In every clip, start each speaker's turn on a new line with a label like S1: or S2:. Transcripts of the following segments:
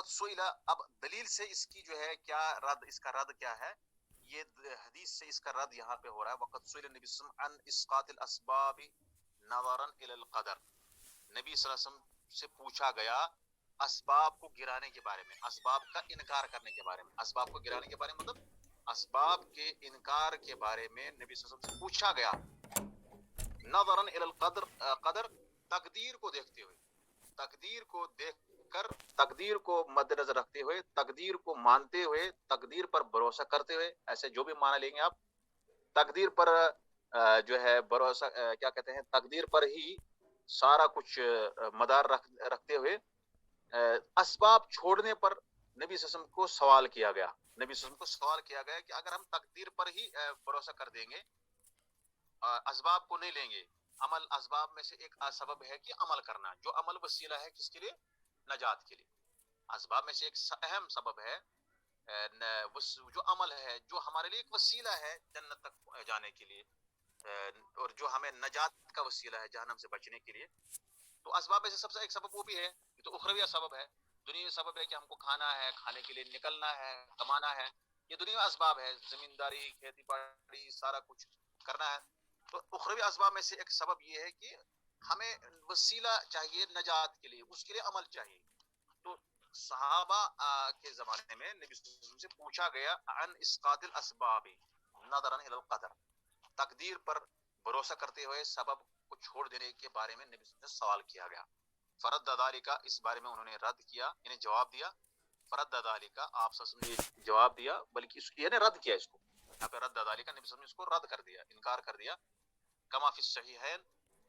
S1: وقت سئل، اب دلیل سے اس کی جو ہے کیا رد، اس کا رد کیا ہے، یہ حدیث سے اس کا رد یہاں پہ ہو رہا ہے. وقت سئل النبی صلی اللہ علیہ وسلم عن اسقاط الاسباب نظرا الى القدر. نبی صلی اللہ علیہ وسلم سے پوچھا گیا اسباب کو گرانے کے بارے میں، اسباب کا انکار کرنے کے بارے میں. اسباب کو گرانے کے بارے میں مطلب اسباب کے انکار کے بارے میں نبی صلی اللہ علیہ وسلم سے پوچھا گیا. نظرا الى القدر، قدر تقدیر کو دیکھتے ہوئے، تقدیر کو دیکھ کر، تقدیر کو مد نظر رکھتے ہوئے، تقدیر کو مانتے ہوئے، تقدیر پر بھروسہ کرتے ہوئے. ایسے جو بھی معنی لیں گے آپ، تقدیر پر جو ہے بھروسہ، کیا کہتے ہیں، تقدیر پر ہی سارا کچھ مدار رکھتے ہوئے اسباب چھوڑنے پر نبی صلی اللہ علیہ وسلم کو سوال کیا گیا. نبی صلی اللہ علیہ وسلم کو سوال کیا گیا کہ اگر ہم تقدیر پر ہی بھروسہ کر دیں گے، اسباب کو نہیں لیں گے. عمل اسباب میں سے ایک سبب ہے کہ عمل کرنا، جو عمل وسیلہ ہے کس کے لیے؟ نجات کے لیے. اسباب میں سے ایک اہم سبب ہے جو عمل ہے، جو ہمارے لیے ایک وسیلہ ہے جنت تک جانے کے لیے، اور جو ہمیں نجات کا وسیلہ ہے جہنم سے بچنے کے لیے. تو اسباب میں سے سب سے ایک سبب وہ بھی ہے، یہ تو اخروی سبب ہے. دنیا سبب ہے کہ ہم کو کھانا ہے، کھانے کے لیے نکلنا ہے، کمانا ہے، یہ دنیا اسباب ہے. زمینداری، کھیتی باڑی، سارا کچھ کرنا ہے. تو اخروی اسباب میں سے ایک سبب یہ ہے کہ ہمیں وسیلہ چاہیے نجات کے لیے، اس کے لیے عمل چاہیے. تو صحابہ کے زمانے میں نبی صلی اللہ علیہ وسلم سے پوچھا گیا عن اسقاط الاسباب نظرا الى القدر، تقدیر پر بھروسہ کرتے ہوئے سبب کو چھوڑ دینے کے بارے میں نبی صلی اللہ علیہ وسلم سے سوال کیا گیا. فرد ذالک، اس بارے میں انہوں نے رد کیا، یعنی جواب دیا. فرد ذالک، آپ صلی اللہ علیہ وسلم نے جواب دیا، بلکہ اس یعنی رد کیا اس کو. یہاں پہ رد ذالک، نبی صلی اللہ علیہ وسلم نے اس کو رد کر دیا، انکار کر دیا. کما فی الصحیحین،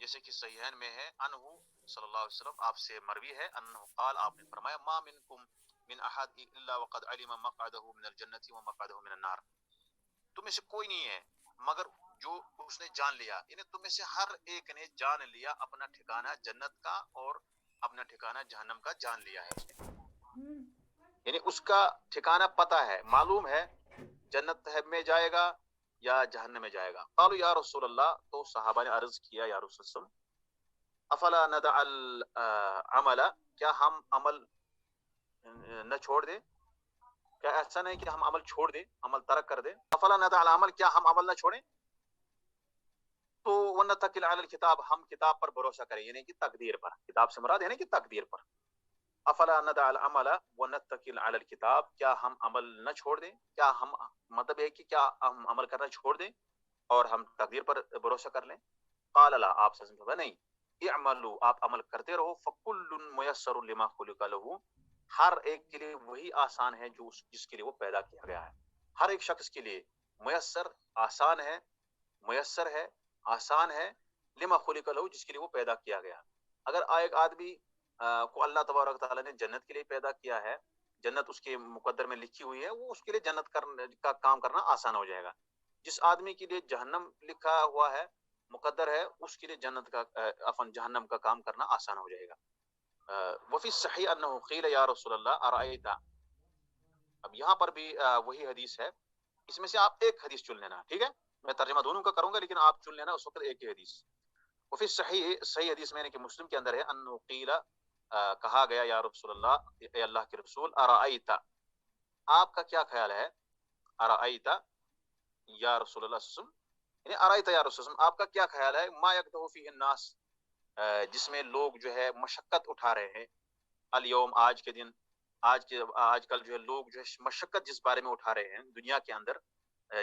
S1: جیسے کہ صحیحین میں ہے، انہو صلی اللہ علیہ وسلم، آپ سے مروی ہے، انہو قال، آپ نے فرمایا، ما منکم من احد الا وقد علم مقعدہ من الجنۃ ومقعدہ من النار. تم میں سے کوئی نہیں ہے مگر جو اس نے جان لیا، یعنی تم میں سے ہر ایک نے جان لیا اپنا ٹھکانہ جنت کا اور اپنا ٹھکانہ جہنم کا جان لیا ہے اس نے. یعنی اس کا ٹھکانہ پتہ ہے، معلوم ہے جنت میں جائے گا یا جہنم میں جائے گا. قالوا یا رسول اللہ، تو صحابہ نے عرض کیا یا رسول اللہ، افلا ندع العمل، کیا ہم عمل نہ چھوڑ دیں؟ کیا ایسا نہیں کہ ہم عمل چھوڑ دیں، عمل ترک کر دیں؟ افلا ندع العمل، کیا ہم عمل نہ چھوڑیں؟ تو ونتکل علی الکتاب، ہم کتاب پر بھروسہ کریں، یعنی کہ تقدیر پر. کتاب سے مراد ہے نا کہ تقدیر پر. افلا ندع العمل ونتکل علی الکتاب، کیا ہم عمل نہ چھوڑ دیں؟ کیا ہم، مطلب ہے کہ کیا ہم عمل کرنا چھوڑ دیں اور ہم تقدیر پر بھروسہ کر لیں؟ قال لا، آپ سے کہا نہیں، اعملوا، آپ عمل کرتے رہو، فکل میسر لما خلق له، ہر ایک کے لیے وہی آسان ہے جو جس کے لیے وہ پیدا کیا گیا ہے. ہر ایک شخص کے لیے میسر، آسان ہے، میسر ہے، آسان ہے، لما خلق له، جس کے لیے وہ پیدا کیا گیا. اگر ایک آدمی کو اللہ تبارک تعالیٰ نے جنت کے لیے پیدا کیا ہے، جنت اس کے مقدر میں لکھی ہوئی ہے، وہ اس کے لیے جنت کا کام کرنا آسان ہو جائے گا. جس آدمی کے لیے جہنم لکھا ہوا ہے، مقدر ہے، اس کے لیے جنت کا جہنم کا کام کرنا آسان ہو جائے گا. وفی الصحیح انہ قیل یا رسول اللہ ارأیت، اب یہاں پر بھی وہی حدیث ہے، اس میں سے آپ ایک حدیث چن لینا، ٹھیک ہے؟ میں ترجمہ دونوں کا کروں گا لیکن آپ چن لینا اس وقت ایک ہی حدیث. وفی الصحیح، صحیح حدیث میں نے کہ مسلم کے اندر ہے، انہ قیل، کہا گیا یا رسول اللہ، اے اللہ کے رسول، ارأیت، آپ کا کیا خیال ہے؟ ارأیت یا رسول اللہ صلی اللہ علیہ وسلم، یعنی ارأیت یا رسول اللہ، آپ کا کیا خیال ہے؟ ما یکدح فیہ الناس، جس میں لوگ جو ہے مشقت اٹھا رہے ہیں، الیوم، آج کے دن، آج کل جو ہے لوگ جو ہے مشقت جس بارے میں اٹھا رہے ہیں دنیا کے اندر،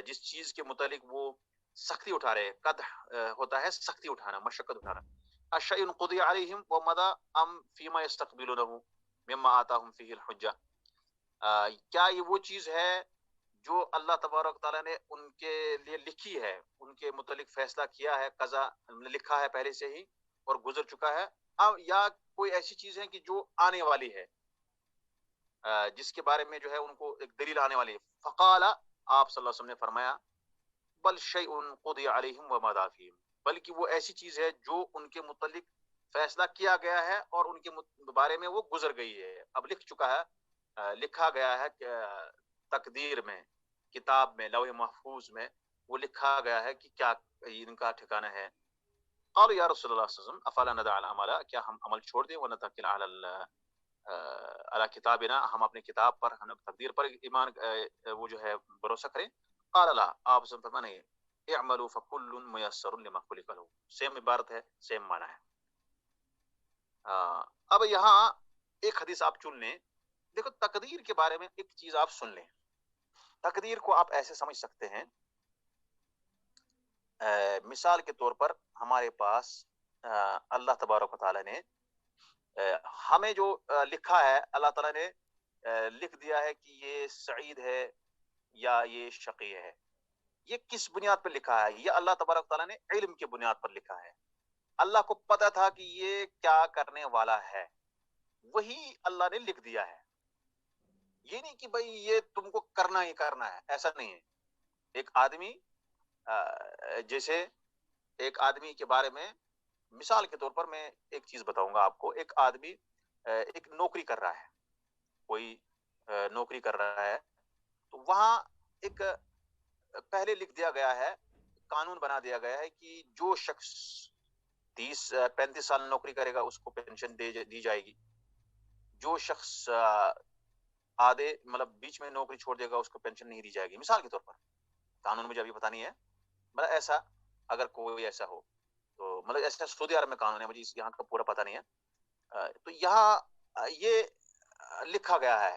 S1: جس چیز کے متعلق وہ سختی اٹھا رہے ہیں، قدح ہوتا ہے سختی اٹھانا، مشقت اٹھانا. الشیء قضی علیہم ومضی ام فیما یستقبلونہ مما آتاہم فیہ الحجہ، کیا یہ وہ چیز ہے جو اللہ تبارک تعالیٰ نے ان کے لیے لکھی ہے، ان کے متعلق فیصلہ کیا ہے، قضا لکھا ہے پہلے سے ہی اور گزر چکا ہے، یا کوئی ایسی چیز ہے کہ جو آنے والی ہے، جس کے بارے میں جو ہے ان کو ایک دلیل آنے والی ہے؟ فقال، آپ صلی اللہ علیہ وسلم نے فرمایا، بل شیء قضی علیہم ومضی فیہم، بلکہ وہ ایسی چیز ہے جو ان کے متعلق فیصلہ کیا گیا ہے اور ان کے بارے میں وہ گزر گئی ہے، اب لکھ چکا ہے، لکھا گیا ہے تقدیر میں، کتاب میں، لوح محفوظ میں وہ لکھا گیا ہے کہ کیا ان کا ٹھکانہ ہے. قالوا یا رسول اللہ صلی اللہ علیہ وسلم افلا ندع العمل، کیا ہم عمل چھوڑ دیں، ونتکل علی علی کتابنا، ہم اپنے کتاب پر، ہم تقدیر پر ایمان وہ جو ہے بھروسہ کریں. قال لا، آپ سے فرمانے اعملوا فکل میسر لما خلق له، سیم عبارت ہے، سیم معنی ہے. اب یہاں ایک حدیث آپ چن لیں. دیکھو تقدیر کے بارے میں ایک چیز آپ سن لیں. تقدیر کو آپ ایسے سمجھ سکتے ہیں، مثال کے طور پر ہمارے پاس اللہ تبارک و تعالیٰ نے ہمیں جو لکھا ہے، اللہ تعالیٰ نے لکھ دیا ہے کہ یہ سعید ہے یا یہ شقی ہے. یہ کس بنیاد پر لکھا ہے؟ یہ اللہ تبارک و تعالیٰ نے علم کی بنیاد پر لکھا ہے. اللہ کو پتا تھا کہ یہ کیا کرنے والا ہے، وہی اللہ نے لکھ دیا ہے. یہ نہیں کہ بھئی یہ تم کو کرنا ہی کرنا ہے، ایسا نہیں ہے. ایک آدمی جیسے ایک آدمی کے بارے میں مثال کے طور پر میں ایک چیز بتاؤں گا آپ کو. ایک آدمی ایک نوکری کر رہا ہے، کوئی نوکری کر رہا ہے، تو وہاں ایک پہلے لکھ دیا گیا ہے، قانون بنا دیا گیا ہے کہ جو شخص 30-35 سال نوکری کرے گا اس کو پینشن دی جائے گی. جو شخص آدھے مطلب بیچ میں نوکری چھوڑ دے گا اس کو پینشن نہیں دی جائے گی. مثال کے طور پر قانون مجھے ابھی پتا نہیں ہے، مطلب ایسا اگر کوئی ایسا ہو تو مطلب ایسا سعودی عرب میں قانون ہے، مجھے یہاں کا پورا پتا نہیں ہے. تو یہاں یہ لکھا گیا ہے،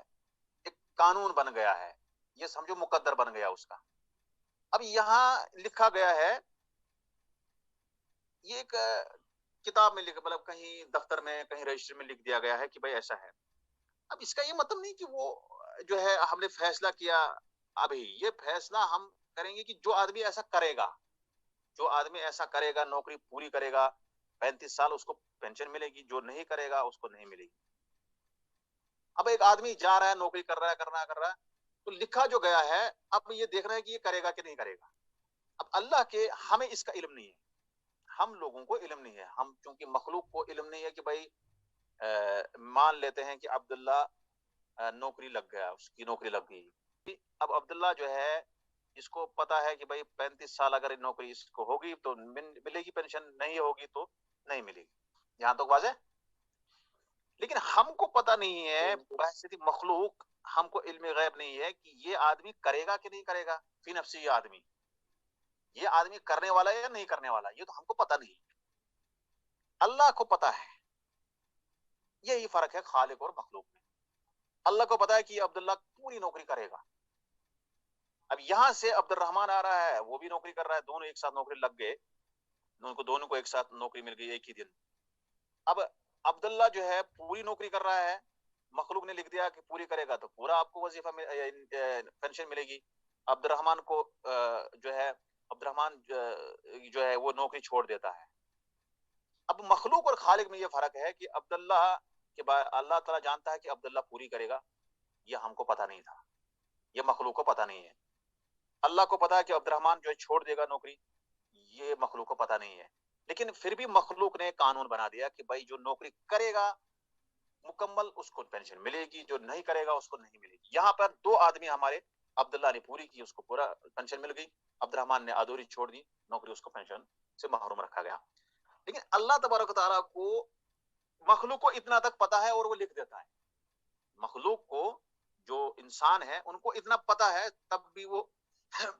S1: ایک قانون بن گیا ہے، یہ سمجھو مقدر بن گیا اس کا. اب یہاں لکھا گیا ہے، یہ ایک کتاب میں لکھا، مطلب کہیں دفتر میں کہیں رجسٹر میں لکھ دیا گیا ہے کہ بھائی ایسا ہے. اب اس کا یہ مطلب نہیں کہ وہ جو ہے ہم نے فیصلہ کیا، ابھی یہ فیصلہ ہم کریں گے کہ جو آدمی ایسا کرے گا، جو آدمی ایسا کرے گا، نوکری پوری کرے گا 35 سال، اس کو پینشن ملے گی، جو نہیں کرے گا اس کو نہیں ملے گی. اب ایک آدمی جا رہا ہے، نوکری کر رہا ہے، تو لکھا جو گیا ہے اب یہ دیکھ رہے ہیں کہ یہ کرے گا کہ نہیں کرے گا. اب اللہ کے ہمیں اس کا علم نہیں ہے، ہم لوگوں کو علم نہیں ہے. ہم چونکہ مخلوق کو علم نہیں ہے کہ بھائی مان لیتے ہیں کہ عبداللہ نوکری لگ گیا، اس کی نوکری لگ گئی. اب عبداللہ جو ہے اس کو پتا ہے کہ بھائی 35 سال اگر نوکری اس کو ہوگی تو ملے گی پینشن، نہیں ہوگی تو نہیں ملے گی. یہاں تک واضح. لیکن ہم کو پتا نہیں ہے، بحثیت مخلوق ہم کو علم غیب نہیں ہے کہ یہ آدمی کرے گا کہ نہیں کرے گا. فی نفسی یہ آدمی کرنے والا ہے یا نہیں کرنے والا، یہ تو ہم کو پتا نہیں. اللہ کو پتا ہے. یہی فرق ہے خالق اور مخلوق میں. اللہ کو پتا ہے کہ یہ عبداللہ پوری نوکری کرے گا. اب یہاں سے عبد الرحمان آ رہا ہے، وہ بھی نوکری کر رہا ہے، دونوں ایک ساتھ نوکری لگ گئے، دونوں کو ایک ساتھ نوکری مل گئی ایک ہی دن. اب عبداللہ جو ہے پوری نوکری کر رہا ہے، مخلوق نے لکھ دیا کہ پوری کرے گا تو پورا آپ کو وظیفہ پینشن ملے گی. عبد الرحمان کو جو ہے عبد الرحمان جو ہے وہ نوکری چھوڑ دیتا ہے. اب مخلوق اور خالق میں یہ فرق ہے کہ عبداللہ کے بعد اللہ تعالیٰ جانتا ہے کہ عبداللہ پوری کرے گا، یہ ہم کو پتا نہیں تھا، یہ مخلوق کو پتا نہیں ہے. اللہ کو پتا ہے کہ عبد الرحمان جو ہے چھوڑ دے گا نوکری، یہ مخلوق کو پتا نہیں ہے. لیکن پھر بھی مخلوق نے قانون بنا دیا کہ بھائی جو نوکری کرے گا مکمل اس کو پینشن ملے گی، جو نہیں کرے گا اس کو نہیں ملے گی. یہاں پر دو آدمی ہمارے، عبداللہ نے پوری کی، اس کو پورا پینشن مل گئی، عبد الرحمان نے ادھوری چھوڑ دی نوکری، اس کو پینشن سے محروم رکھا گیا. لیکن اللہ تبارک و تعالیٰ کو مخلوق کو اتنا تک پتا ہے اور وہ لکھ دیتا ہے. مخلوق کو جو انسان ہے ان کو اتنا پتا ہے، تب بھی وہ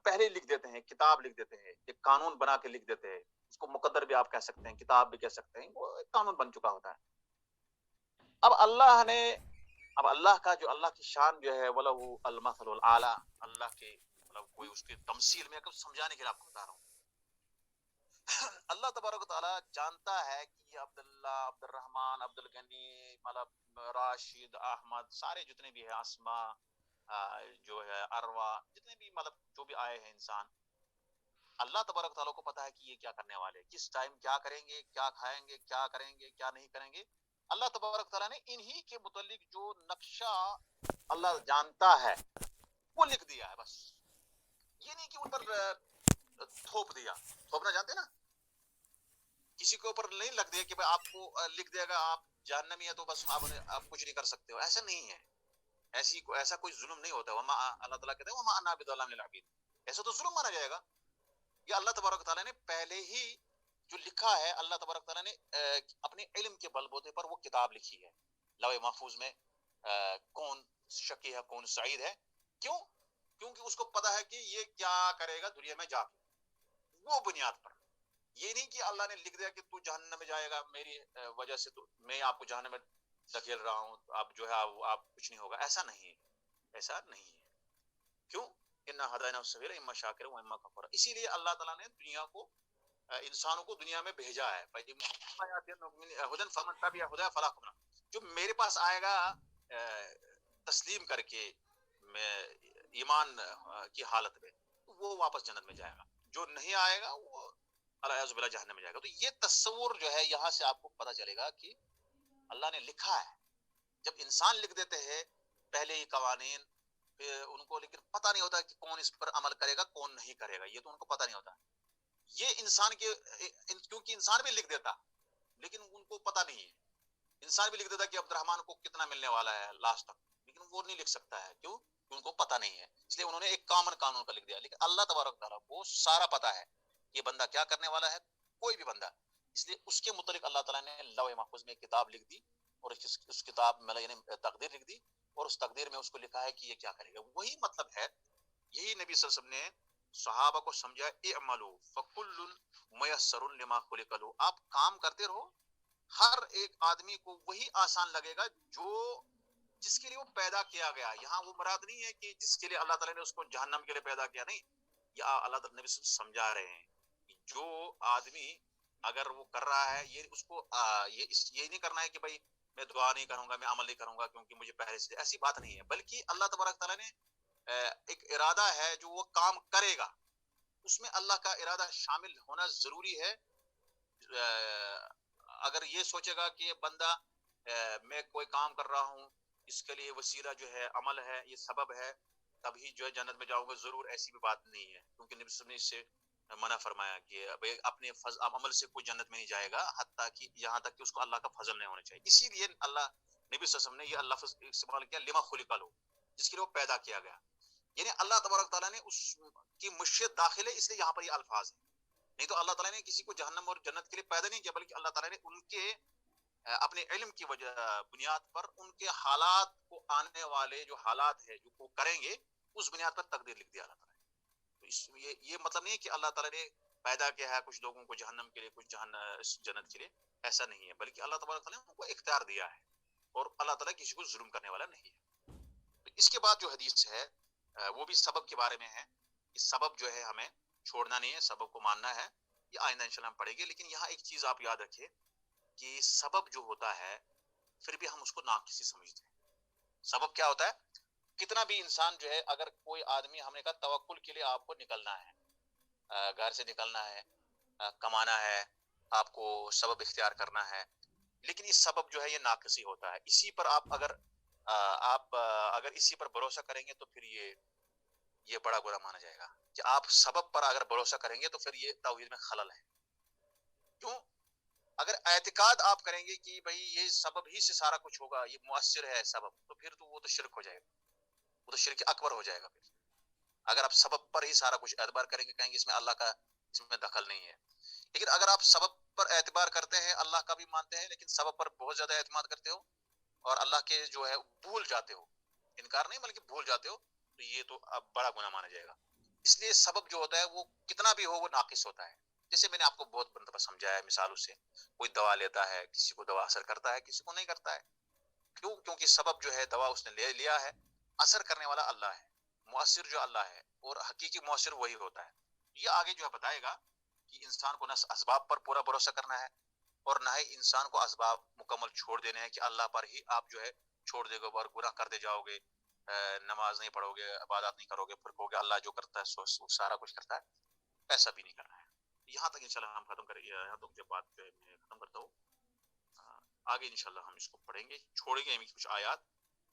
S1: پہلے لکھ دیتے ہیں، کتاب لکھ دیتے ہیں، ایک قانون بنا کے لکھ دیتے ہیں. اس کو مقدر بھی آپ کہہ سکتے ہیں، کتاب بھی کہہ سکتے ہیں، وہ ایک قانون بن چکا ہوتا ہے. اب اللہ کا جو اللہ کی شان جو ہے وَلَهُ الْمَثَلُ الْأَعْلَى، اللہ کے مطلب کوئی اس کی تمثیل میں سمجھانے کے لیے آپ کو بتا رہا ہوں. اللہ تبارک و تعالیٰ جانتا ہے کہ یہ عبداللہ، عبد الرحمان، عبد الغنی، مطلب راشد، احمد، سارے جتنے بھی ہیں، اسما جو ہے، اروا، جتنے بھی مطلب جو بھی آئے ہیں انسان، اللہ تبارک و تعالیٰ کو پتا ہے کہ یہ کیا کرنے والے، کس ٹائم کیا کریں گے، کیا کھائیں گے، کیا کریں گے، کیا نہیں کریں گے. اللہ تبارک و تعالیٰ نے انہی کے متعلق جو نقشہ اللہ جانتا ہے وہ لکھ دیا ہے. بس یہ نہیں کہ ان پر تھوپ دیا. تھوپنا جانتے نا، کسی کے اوپر نہیں لگ دیا کہ آپ کو لکھ دے گا آپ جہنمی ہے تو بس آپ کچھ نہیں کر سکتے ہو. ایسا نہیں ہے، ایسا کوئی ظلم نہیں ہوتا. اللہ تعالیٰ کہتے ہیں وما انا بظلام للعبید، ایسا تو ظلم مانا جائے گا. یہ اللہ تبارک تعالیٰ نے پہلے ہی جو لکھا ہے، اللہ تبارک تعالیٰ نے اپنے علم کے بل بوتے پر وہ کتاب لکھی ہے. لوح محفوظ میں کون شقی ہے کون سعید ہے. کیوں؟ کیونکہ اس کو پتا ہے کہ یہ کیا کرے گا دنیا میں جا کے. وہ بنیاد پر یہ نہیں کہ اللہ نے لکھ دیا کہ تو جہنم میں جائے گا میری وجہ سے، تو میں آپ کو جہنم میں دھکیل رہا ہوں، آپ جو ہے آپ کچھ نہیں ہوگا. ایسا نہیں ہے، ایسا نہیں ہے. کیوں؟ انا ہدینا السبیل اما شاکرا و اما کفورا. اسی لیے اللہ تعالیٰ نے دنیا کو انسانوں کو دنیا میں بھیجا ہے. ہدن فمن تبع ہدی فلا خوف. جو میرے پاس آئے گا تسلیم کر کے میں ایمان کی حالت میں، وہ واپس جنت میں جائے گا. جو نہیں آئے گا وہ الیاذ باللہ جہنم میں جائے گا. تو یہ تصور جو ہے یہاں سے آپ کو پتہ چلے گا کہ اللہ نے لکھا ہے. جب انسان لکھ دیتے ہیں پہلے ہی قوانین، پھر ان کو لیکن پتہ نہیں ہوتا کہ کون اس پر عمل کرے گا کون نہیں کرے گا. یہ تو ان کو پتہ نہیں ہوتا. یہ انسان کے کیونکہ انسان بھی لکھ دیتا لیکن ان کو پتہ نہیں ہے. انسان بھی لکھ دیتا کہ عبد الرحمان کو کتنا ملنے والا ہے لاسٹ تک، لیکن وہ نہیں لکھ سکتا ہے. کیوں؟ ان کو پتہ نہیں ہے. اس لیے انہوں نے ایک کامن قانون کا لکھ دیا. لیکن اللہ تبارک تعالیٰ کو سارا پتہ ہے یہ بندہ کیا کرنے والا ہے، کوئی بھی بندہ. اس لیے اس کے متعلق اللہ تعالیٰ نے لوح محفوظ میں ایک کتاب لکھ دی، اور اس کتاب میں یعنی تقدیر لکھ دی، اور اس تقدیر میں اس کو لکھا ہے کہ یہ کیا کرے گا. وہی مطلب ہے. یہی نبی صلی اللہ علیہ وسلم نے صحابہ کو سمجھا اعملوا فکل میسر لما خلق له. آپ کام کرتے رہو، ہر ایک آدمی کو وہی آسان لگے گا جو جس کے لیے وہ پیدا کیا گیا. یہاں وہ مراد نہیں ہے کہ جس کے لیے اللہ تعالیٰ نے اس کو جہنم کے لیے پیدا کیا، نہیں. یا اللہ تعالیٰ نے سمجھا رہے ہیں کہ جو آدمی اگر وہ کر رہا ہے یہ اس کو یہ نہیں کرنا ہے کہ بھائی میں دعا نہیں کروں گا، میں عمل نہیں کروں گا کیونکہ مجھے پہلے سے، ایسی بات نہیں ہے. بلکہ اللہ تبارک تعالیٰ نے ایک ارادہ ہے جو وہ کام کرے گا، اس میں اللہ کا ارادہ شامل ہونا ضروری ہے. اگر یہ سوچے گا کہ بندہ میں کوئی کام کر رہا ہوں اس کے لیے وسیلہ جو ہے عمل ہے، یہ سبب ہے تبھی جو ہے جنت میں جاؤں گا، ضرور ایسی بھی بات نہیں ہے. کیونکہ نبی صلی اللہ علیہ وسلم نے اس سے منع فرمایا کہ اپنے عمل سے کوئی جنت میں نہیں جائے گا حتیٰ کہ یہاں تک کہ اس کو اللہ کا فضل نہیں ہونا چاہیے. اسی لیے اللہ نبی صلی اللہ علیہ وسلم نے یہ لفظ استعمال کیا لما خلق له، جس کے لیے وہ پیدا کیا گیا. یعنی اللہ تبارک تعالیٰ نے اس کی مشیت داخل ہے، اس لیے یہاں پر یہ الفاظ ہیں. نہیں تو اللہ تعالیٰ نے کسی کو جہنم اور جنت کے لیے پیدا نہیں کیا، بلکہ اللہ تعالیٰ نے ان کے اپنے علم کی وجہ بنیاد پر ان کے حالات کو، آنے والے جو حالات ہیں جو وہ کریں گے اس بنیاد پر تقدیر لکھ دیا اللہ تعالیٰ نے. تو یہ مطلب نہیں ہے کہ اللہ تعالیٰ نے پیدا کیا ہے کچھ لوگوں کو جہنم کے لیے کچھ جنت کے لیے، ایسا نہیں ہے. بلکہ اللہ تبارک تعالیٰ نے ان کو اختیار دیا ہے، اور اللہ تعالیٰ کسی کو ظلم کرنے والا نہیں ہے. تو اس کے بعد جو حدیث ہے وہ بھی سبب کے بارے میں ہے. اس سبب جو ہے ہمیں چھوڑنا نہیں ہے، سبب کو ماننا ہے. یہ آئندہ انشاءاللہ ہم پڑھیں گے. لیکن یہاں ایک چیز آپ یاد رکھیے کہ سبب جو ہوتا ہے پھر بھی ہم اس کو ناقصی سمجھتے ہیں. سبب کیا ہوتا ہے؟ کتنا بھی انسان جو ہے، اگر کوئی آدمی، ہم نے کہا توکل کے لیے آپ کو نکلنا ہے، گھر سے نکلنا ہے، کمانا ہے، آپ کو سبب اختیار کرنا ہے، لیکن یہ سبب جو ہے یہ ناقصی ہوتا ہے. اسی پر آپ اگر اسی پر بھروسہ کریں گے تو پھر یہ بڑا برا مانا جائے گا کہ آپ سبب پر اگر بھروسہ کریں گے تو پھر یہ توحید میں خلل ہے. کیوں؟ اگر اعتقاد آپ کریں گے کہ بھائی یہ سبب ہی سے سارا کچھ ہوگا، یہ مؤثر ہے سبب، تو پھر تو وہ تو شرک ہو جائے گا، وہ تو شرک اکبر ہو جائے گا. پھر اگر آپ سبب پر ہی سارا کچھ اعتبار کریں گے، کہیں گے اس میں اللہ کا اس میں دخل نہیں ہے. لیکن اگر آپ سبب پر اعتبار کرتے ہیں، اللہ کا بھی مانتے ہیں، لیکن سبب پر بہت زیادہ اعتماد کرتے ہو اور اللہ کے جو ہے بھول جاتے ہو، انکار نہیں بلکہ بھول جاتے ہو، تو یہ تو اب بڑا گناہ مانا جائے گا. اس لیے سبب جو ہوتا ہے وہ کتنا بھی ہو وہ ناقص ہوتا ہے. جیسے میں نے آپ کو بہت مرتبہ سمجھایا ہے مثالوں سے، کوئی دوا لیتا ہے، کسی کو دوا اثر کرتا ہے، کسی کو نہیں کرتا ہے. کیوں؟ کیونکہ سبب جو ہے دوا اس نے لے لیا ہے، اثر کرنے والا اللہ ہے، مؤثر جو اللہ ہے، اور حقیقی مؤثر وہی ہوتا ہے. یہ آگے جو ہے بتائے گا کہ انسان کو نہ اسباب پر پورا بھروسہ کرنا ہے اور نہ ہی انسان کو اسباب مکمل چھوڑ دینے ہیں کہ اللہ پر ہی آپ جو ہے چھوڑ دے گا اور گناہ کرتے جاؤ گے، نماز نہیں پڑھو گے، عبادات نہیں کرو گے، پھر کہو گے اللہ جو کرتا ہے سو سارا کچھ کرتا ہے. ایسا بھی نہیں کرنا ہے. یہاں تک انشاءاللہ ہم ختم کریں گے. یہاں تک جو بات میں ختم کرتا ہوں، آگے انشاءاللہ ہم اس کو پڑھیں گے، چھوڑیں گے کچھ آیات،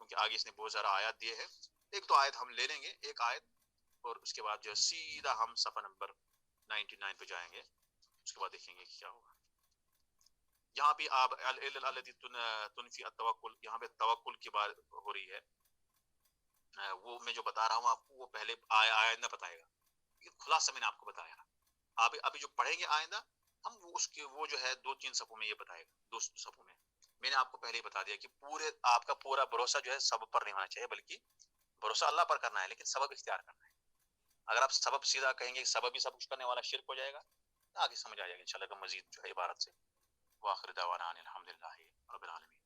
S1: کیونکہ آگے اس نے بہت سارا آیات دیے ہیں. ایک دو آیت ہم لے لیں گے، ایک آیت، اور اس کے بعد جو سیدھا ہم صفحہ نمبر 99 پہ جائیں گے. اس کے بعد دیکھیں گے کہ کیا ہوگا. یہاں بھی آپ الذی تنفی التوکل، یہاں پہ توکل کی بات ہو رہی ہے. وہ میں جو بتا رہا ہوں آپ کو وہ پہلے آئندہ بتائے گا، خلاصہ میں نے آپ کو بتایا. ابھی جو پڑھیں گے آئندہ ہم وہ اس کے وہ جو ہے 2-3 صفحوں میں یہ بتائے گا، 2 صفحوں میں میں نے آپ کو پہلے ہی بتا دیا کہ آپ کا پورا بھروسہ جو ہے سبب پر نہیں ہونا چاہیے، بلکہ بھروسہ اللہ پر کرنا ہے، لیکن سبب اختیار کرنا ہے. اگر آپ سبب سیدھا کہیں گے سبب ہی سب کچھ کرنے والا شرک ہو جائے گا، آگے سمجھ آ جائے گا انشاءاللہ کہ مزید جو ہے عبارت سے. واخر دعوانا ان الحمد للہ رب العالمین.